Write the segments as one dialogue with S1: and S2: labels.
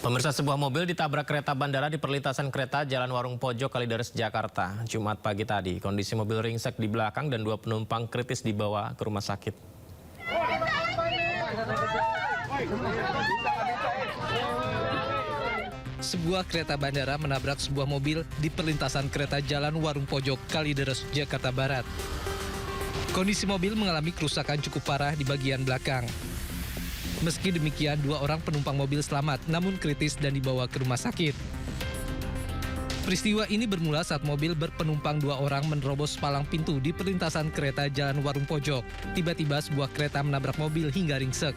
S1: Pemirsa, sebuah mobil ditabrak kereta bandara di perlintasan kereta Jalan Warung Pojok, Kalideres, Jakarta, Jumat pagi tadi. Kondisi mobil ringsek di belakang dan 2 penumpang kritis dibawa ke rumah sakit.
S2: Sebuah kereta bandara menabrak sebuah mobil di perlintasan kereta Jalan Warung Pojok, Kalideres, Jakarta Barat. Kondisi mobil mengalami kerusakan cukup parah di bagian belakang. Meski demikian, 2 orang penumpang mobil selamat namun kritis dan dibawa ke rumah sakit. Peristiwa ini bermula saat mobil berpenumpang 2 orang menerobos palang pintu di perlintasan kereta Jalan Warung Pojok. Tiba-tiba sebuah kereta menabrak mobil hingga ringsek.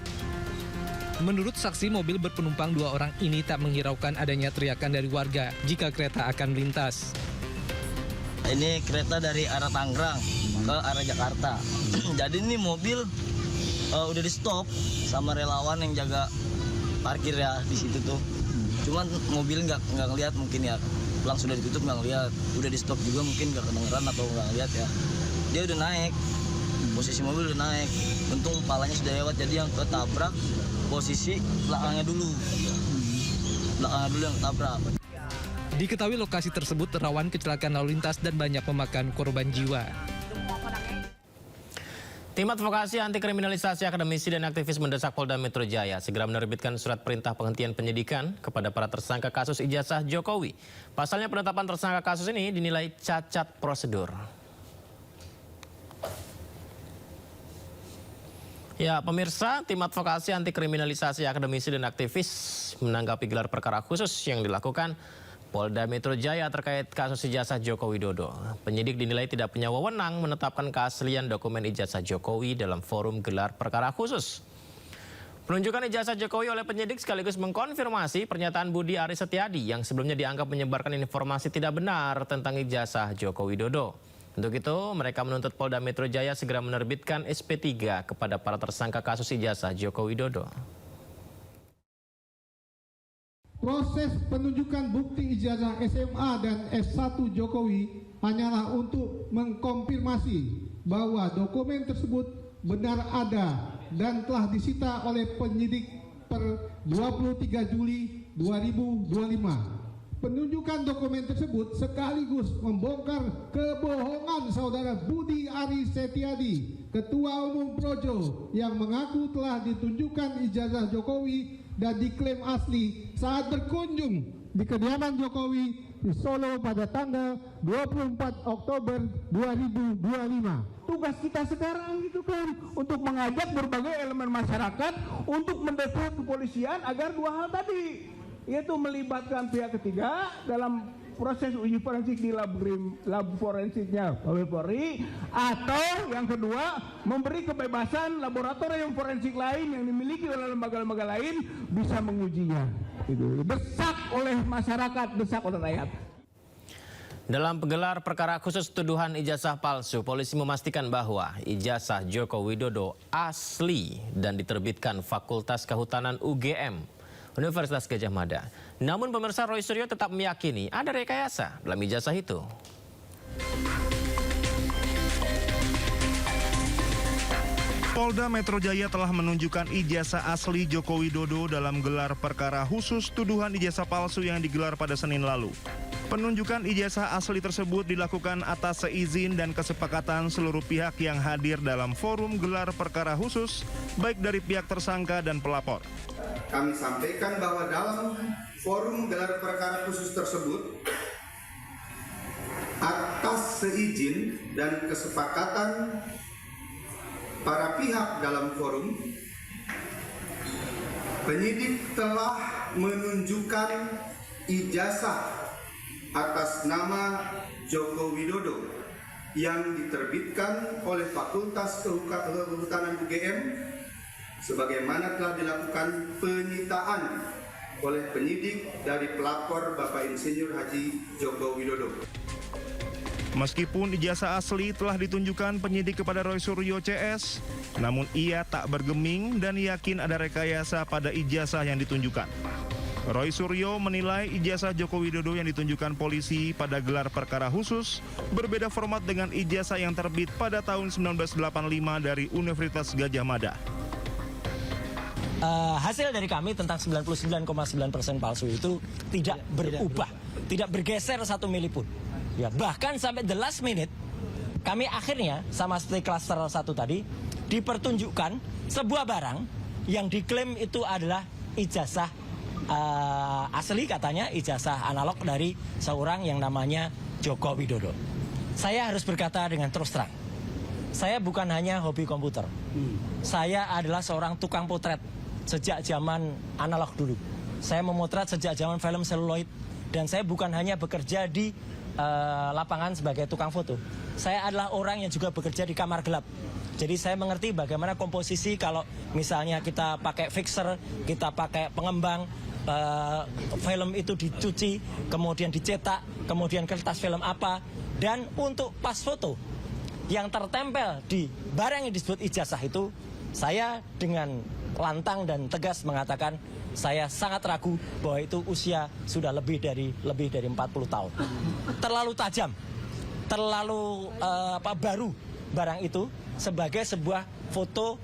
S2: Menurut saksi, mobil berpenumpang 2 orang ini tak menghiraukan adanya teriakan dari warga jika kereta akan melintas.
S3: Ini kereta dari arah Tangerang ke arah Jakarta. Jadi ini mobil udah di stop sama relawan yang jaga parkir ya di situ tuh. Cuman mobil nggak ngeliat mungkin ya, pelang sudah ditutup nggak ngeliat. Udah di stop juga mungkin nggak kedengeran atau nggak ngeliat ya. Dia udah naik, posisi mobil udah naik. Untung palanya sudah lewat, jadi yang ketabrak posisi belakangnya dulu. Belakangnya dulu yang ketabrak.
S2: Diketahui lokasi tersebut rawan kecelakaan lalu lintas dan banyak memakan korban jiwa.
S1: Tim Advokasi Anti Kriminalisasi Akademisi dan Aktivis mendesak Polda Metro Jaya segera menerbitkan surat perintah penghentian penyidikan kepada para tersangka kasus ijazah Jokowi. Pasalnya penetapan tersangka kasus ini dinilai cacat prosedur. Ya, pemirsa, Tim Advokasi Anti Kriminalisasi Akademisi dan Aktivis menanggapi gelar perkara khusus yang dilakukan Polda Metro Jaya terkait kasus ijazah Joko Widodo. Penyidik dinilai tidak punya wewenang menetapkan keaslian dokumen ijazah Jokowi dalam forum gelar perkara khusus. Penunjukan ijazah Jokowi oleh penyidik sekaligus mengkonfirmasi pernyataan Budi Aris Setiadi yang sebelumnya dianggap menyebarkan informasi tidak benar tentang ijazah Joko Widodo. Untuk itu, mereka menuntut Polda Metro Jaya segera menerbitkan SP3 kepada para tersangka kasus ijazah Joko Widodo.
S4: Proses penunjukan bukti ijazah SMA dan S1 Jokowi hanyalah untuk mengkonfirmasi bahwa dokumen tersebut benar ada dan telah disita oleh penyidik per 23 Juli 2025. Penunjukan dokumen tersebut sekaligus membongkar kebohongan saudara Budi Aris Setiadi, Ketua Umum Projo, yang mengaku telah ditunjukkan ijazah Jokowi dan diklaim asli saat berkunjung di kediaman Jokowi di Solo pada tanggal 24 Oktober 2025.
S5: Tugas kita sekarang itu kan untuk mengajak berbagai elemen masyarakat untuk mendesak kepolisian agar 2 hal tadi, yaitu melibatkan pihak ketiga dalam proses uji forensik di lab forensiknya Polri, atau yang kedua memberi kebebasan laboratorium forensik lain yang dimiliki oleh lembaga-lembaga lain bisa mengujinya. Itu desak oleh masyarakat, desak oleh rakyat.
S1: Dalam penggelar perkara khusus tuduhan ijazah palsu, polisi memastikan bahwa ijazah Joko Widodo asli dan diterbitkan Fakultas Kehutanan UGM, Universitas Gadjah Mada. Namun pemirsa, Roy Suryo tetap meyakini ada rekayasa dalam ijazah itu.
S6: Polda Metro Jaya telah menunjukkan ijazah asli Joko Widodo dalam gelar perkara khusus tuduhan ijazah palsu yang digelar pada Senin lalu. Penunjukan ijazah asli tersebut dilakukan atas seizin dan kesepakatan seluruh pihak yang hadir dalam forum gelar perkara khusus, baik dari pihak tersangka dan pelapor.
S7: Kami sampaikan bahwa dalam forum gelar perkara khusus tersebut, atas seizin dan kesepakatan para pihak dalam forum, penyidik telah menunjukkan ijazah atas nama Joko Widodo yang diterbitkan oleh Fakultas Kehutanan UGM sebagaimana telah dilakukan penyitaan oleh penyidik dari pelapor Bapak Insinyur Haji Joko Widodo.
S6: Meskipun ijazah asli telah ditunjukkan penyidik kepada Roy Suryo CS, namun ia tak bergeming dan yakin ada rekayasa pada ijazah yang ditunjukkan. Roy Suryo menilai ijazah Joko Widodo yang ditunjukkan polisi pada gelar perkara khusus berbeda format dengan ijazah yang terbit pada tahun 1985 dari Universitas Gadjah Mada.
S8: hasil dari kami tentang 99,9% palsu itu tidak berubah, tidak bergeser 1 mili pun. Ya, bahkan sampai the last minute kami akhirnya sama seperti klaster 1 tadi dipertunjukkan sebuah barang yang diklaim itu adalah ijazah asli, katanya ijazah analog dari seorang yang namanya Joko Widodo. Saya harus berkata dengan terus terang, saya bukan hanya hobi komputer. Saya adalah seorang tukang potret sejak zaman analog dulu. Saya memotret sejak zaman film seluloid. Dan saya bukan hanya bekerja di lapangan sebagai tukang foto. Saya adalah orang yang juga bekerja di kamar gelap. Jadi saya mengerti bagaimana komposisi kalau misalnya kita pakai fixer, kita pakai pengembang, film itu dicuci, kemudian dicetak, kemudian kertas film apa. Dan untuk pas foto yang tertempel di barang yang disebut ijazah itu, saya dengan lantang dan tegas mengatakan saya sangat ragu bahwa itu usia sudah lebih dari 40 tahun. Terlalu tajam, terlalu baru barang itu sebagai sebuah foto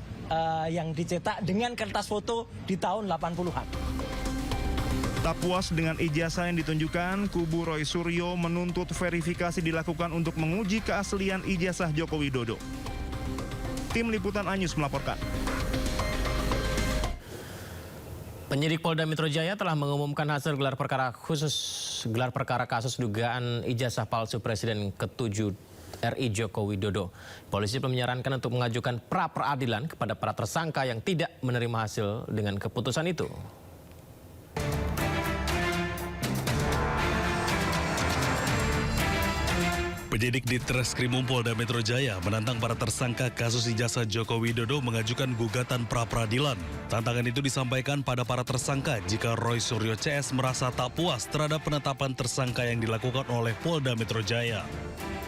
S8: yang dicetak dengan kertas foto di tahun 80-an.
S6: Tak puas dengan ijazah yang ditunjukkan, kubu Roy Suryo menuntut verifikasi dilakukan untuk menguji keaslian ijazah Joko Widodo. Tim Liputan Anyus melaporkan.
S1: Penyidik Polda Metro Jaya telah mengumumkan hasil gelar perkara kasus dugaan ijazah palsu Presiden ke-7 RI Joko Widodo. Polisi menyarankan untuk mengajukan pra-peradilan kepada para tersangka yang tidak menerima hasil dengan keputusan itu.
S9: Penyidik di Treskrimum Polda Metro Jaya menantang para tersangka kasus ijazah Joko Widodo mengajukan gugatan pra-peradilan. Tantangan itu disampaikan pada para tersangka jika Roy Suryo CS merasa tak puas terhadap penetapan tersangka yang dilakukan oleh Polda Metro Jaya.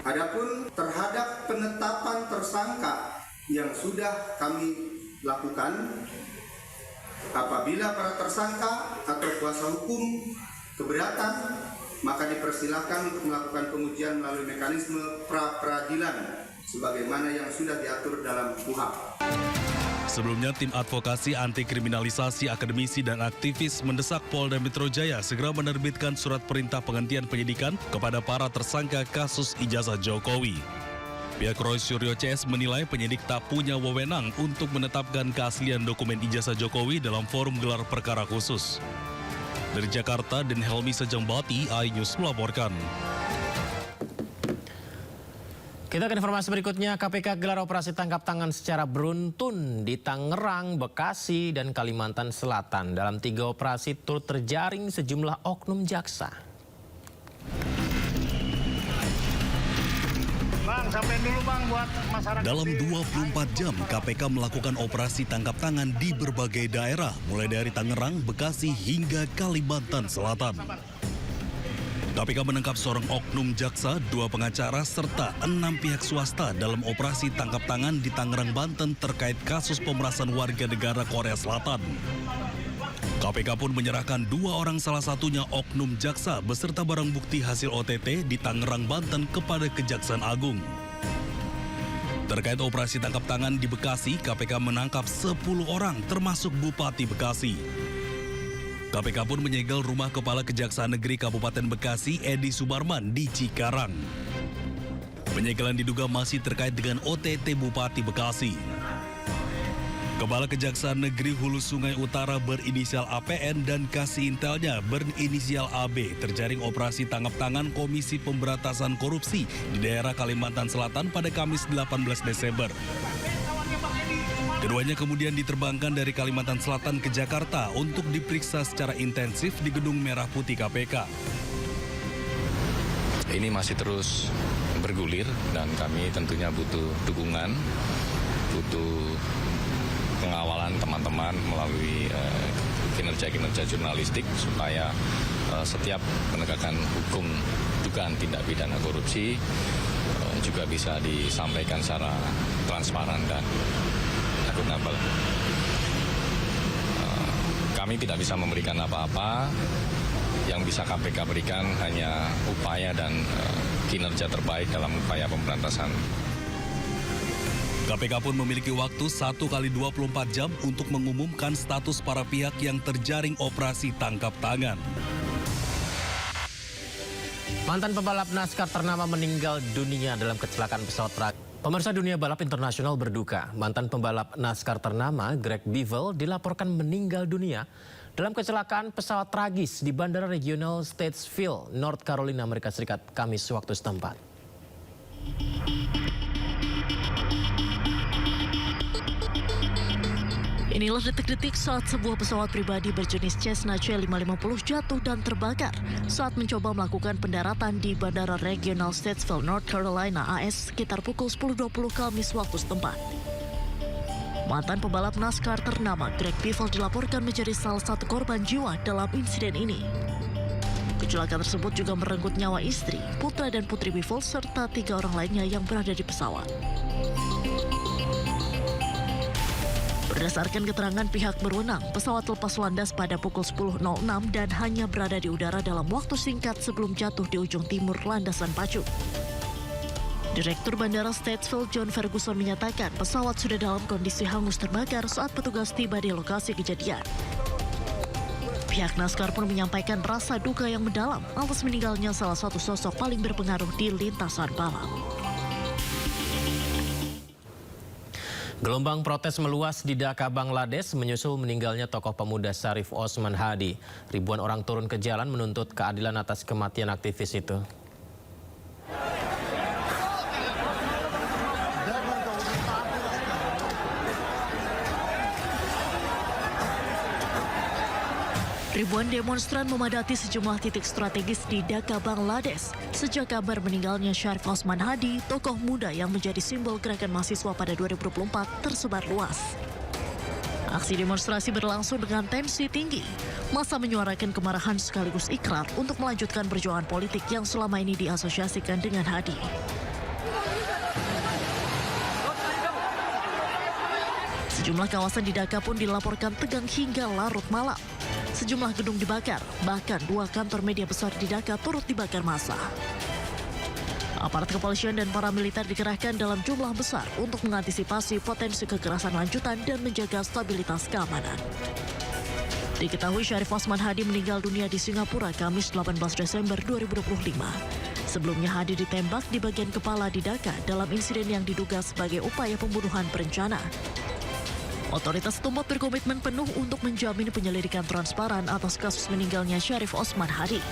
S7: Adapun terhadap penetapan tersangka yang sudah kami lakukan, apabila para tersangka atau kuasa hukum keberatan, maka dipersilakan untuk melakukan pengujian melalui mekanisme pra-peradilan sebagaimana yang sudah diatur dalam KUHP.
S9: Sebelumnya, tim advokasi anti kriminalisasi akademisi dan aktivis mendesak Polda Metro Jaya segera menerbitkan surat perintah penghentian penyidikan kepada para tersangka kasus ijazah Jokowi. Pihak Roy Suryo CS menilai penyidik tak punya wewenang untuk menetapkan keaslian dokumen ijazah Jokowi dalam forum gelar perkara khusus. Dari Jakarta, Den Helmi Sejambati, iNews melaporkan.
S1: Kita ke informasi berikutnya. KPK gelar operasi tangkap tangan secara beruntun di Tangerang, Bekasi, dan Kalimantan Selatan. Dalam 3 operasi turut terjaring sejumlah oknum jaksa.
S6: Bang, sampein dulu bang buat masyarakat.
S9: Dalam 24 jam, KPK melakukan operasi tangkap tangan di berbagai daerah, mulai dari Tangerang, Bekasi, hingga Kalimantan Selatan. KPK menangkap seorang oknum jaksa, 2 pengacara, serta 6 pihak swasta dalam operasi tangkap tangan di Tangerang, Banten terkait kasus pemerasan warga negara Korea Selatan. KPK pun menyerahkan 2 orang, salah satunya oknum jaksa beserta barang bukti hasil OTT di Tangerang, Banten kepada Kejaksaan Agung. Terkait operasi tangkap tangan di Bekasi, KPK menangkap 10 orang termasuk Bupati Bekasi. KPK pun menyegel rumah Kepala Kejaksaan Negeri Kabupaten Bekasi, Edi Subarman, di Cikarang. Penyegelan diduga masih terkait dengan OTT Bupati Bekasi. Kepala Kejaksaan Negeri Hulu Sungai Utara berinisial APN dan kasih intelnya berinisial AB terjaring operasi tangkap tangan Komisi Pemberantasan Korupsi di daerah Kalimantan Selatan pada Kamis 18 Desember. Keduanya kemudian diterbangkan dari Kalimantan Selatan ke Jakarta untuk diperiksa secara intensif di Gedung Merah Putih KPK.
S10: Ini masih terus bergulir dan kami tentunya butuh dukungan, butuh pengawalan teman-teman melalui kinerja-kinerja jurnalistik supaya setiap penegakan hukum dugaan tindak pidana korupsi juga bisa disampaikan secara transparan dan akuntabel. Kami tidak bisa memberikan apa-apa, yang bisa KPK berikan hanya upaya dan kinerja terbaik dalam upaya pemberantasan.
S9: KPK pun memiliki waktu 1 kali 24 jam untuk mengumumkan status para pihak yang terjaring operasi tangkap tangan.
S1: Mantan pembalap NASCAR ternama meninggal dunia dalam kecelakaan pesawat tragis. Pemirsa, dunia balap internasional berduka. Mantan pembalap NASCAR ternama Greg Biffle dilaporkan meninggal dunia dalam kecelakaan pesawat tragis di Bandara Regional Statesville, North Carolina, Amerika Serikat, Kamis waktu setempat.
S11: Inilah detik-detik saat sebuah pesawat pribadi berjenis Cessna C550 jatuh dan terbakar saat mencoba melakukan pendaratan di Bandara Regional Statesville, North Carolina, AS sekitar pukul 10.20 Kamis waktu setempat. Mantan pembalap NASCAR ternama Greg Biffle dilaporkan menjadi salah satu korban jiwa dalam insiden ini. Kecelakaan tersebut juga merenggut nyawa istri, putra dan putri Biffle serta 3 orang lainnya yang berada di pesawat. Berdasarkan keterangan pihak berwenang, pesawat lepas landas pada pukul 10.06 dan hanya berada di udara dalam waktu singkat sebelum jatuh di ujung timur landasan pacu. Direktur Bandara Statesville John Ferguson menyatakan pesawat sudah dalam kondisi hangus terbakar saat petugas tiba di lokasi kejadian. Pihak NASCAR pun menyampaikan rasa duka yang mendalam atas meninggalnya salah satu sosok paling berpengaruh di lintasan balap.
S1: Gelombang protes meluas di Dhaka, Bangladesh menyusul meninggalnya tokoh pemuda Syarif Osman Hadi. Ribuan orang turun ke jalan menuntut keadilan atas kematian aktivis itu.
S11: Ribuan demonstran memadati sejumlah titik strategis di Dhaka, Bangladesh sejak kabar meninggalnya Syarif Osman Hadi, tokoh muda yang menjadi simbol gerakan mahasiswa pada 2024 tersebar luas. Aksi demonstrasi berlangsung dengan tensi tinggi. Massa menyuarakan kemarahan sekaligus ikrar untuk melanjutkan perjuangan politik yang selama ini diasosiasikan dengan Hadi. Sejumlah kawasan di Dhaka pun dilaporkan tegang hingga larut malam. Sejumlah gedung dibakar, bahkan 2 kantor media besar di Dhaka turut dibakar massa. Aparat kepolisian dan para militer dikerahkan dalam jumlah besar untuk mengantisipasi potensi kekerasan lanjutan dan menjaga stabilitas keamanan. Diketahui Syarif Osman Hadi meninggal dunia di Singapura Kamis 18 Desember 2025. Sebelumnya Hadi ditembak di bagian kepala di Dhaka dalam insiden yang diduga sebagai upaya pembunuhan berencana. Otoritas setempat berkomitmen penuh untuk menjamin penyelidikan transparan atas kasus meninggalnya Syarif Osman Hadi.